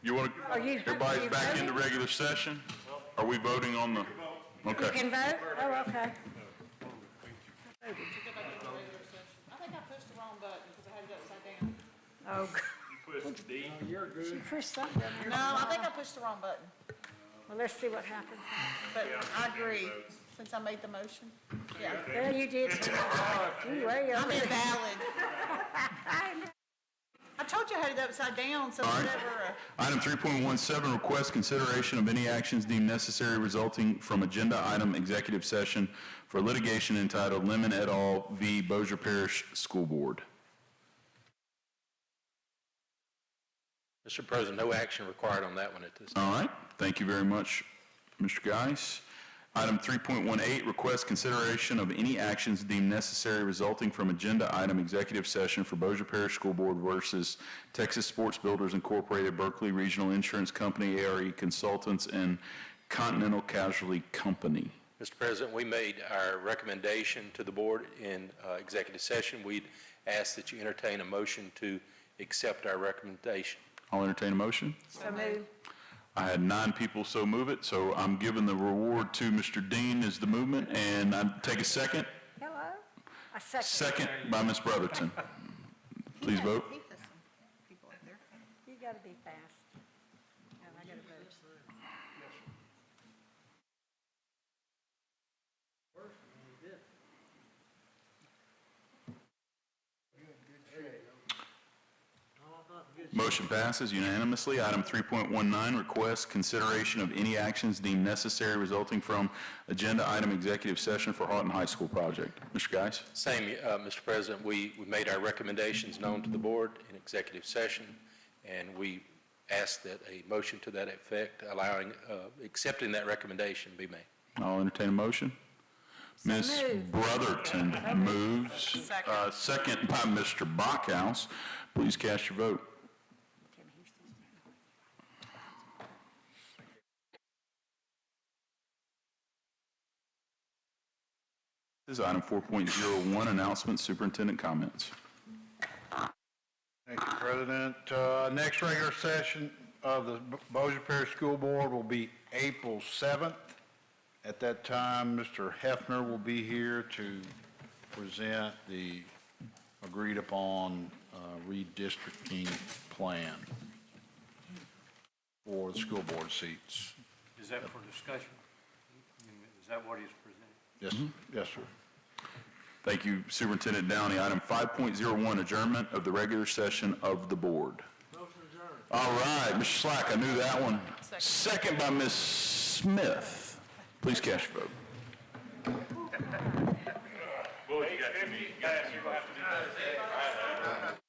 You want Are you- to, everybody's are you back voting? into regular session? Are we voting on the, You okay. can vote? Oh, okay. I think I pushed the wrong button because I had it upside down. Oh, You pushed D. she pushed something down there. No, I think I pushed the wrong button, Well, let's see what happens. but I agree, since I made the motion. Yeah. Well, you did. You way I'm over there. invalid. I told you I had it upside down, so All right. whatever. Item 3.17, request consideration of any actions deemed necessary resulting from agenda item executive session for litigation entitled Lemon et al. v. Bossier Parish School Board. Mr. President, no action required on that one at this time. All right, thank you very much, Mr. Geis. Item 3.18, request consideration of any actions deemed necessary resulting from agenda item executive session for Bossier Parish School Board versus Texas Sports Builders Incorporated, Berkeley Regional Insurance Company, ARE Consultants, and Continental Casualty Company. Mr. President, we made our recommendation to the board in executive session. We'd ask that you entertain a motion to accept our recommendation. I'll entertain a motion. So move. I had 9 people so move it, so I'm giving the reward to Mr. Dean as the movement, and I take a second. Hello? A second. Second by Ms. Brotherton. Please vote. You gotta be fast. Yeah, I gotta vote. Motion passes unanimously. Item 3.19, request consideration of any actions deemed necessary resulting from agenda item executive session for Houghton High School project. Mr. Geis? Same, Mr. President, we made our recommendations known to the board in executive session, and we asked that a motion to that effect, allowing, accepting that recommendation be made. I'll entertain a motion. Ms. Brotherton moves. Second by Mr. Backhouse. Please cast your vote. This is item 4.01, announcements, superintendent comments. Thank you, President. Next regular session of the Bossier Parish School Board will be April 7th. At that time, Mr. Hefner will be here to present the agreed-upon redistricting plan for the school board seats. Is that for discussion? Is that what he's presenting? Yes, yes, sir. Thank you, Superintendent Downey. Item 5.01, adjournment of the regular session of the board. All right, Mr. Slack, I knew that one. Second by Ms. Smith. Please cast your vote. Well, you got 50 guys, you're going to have to do that.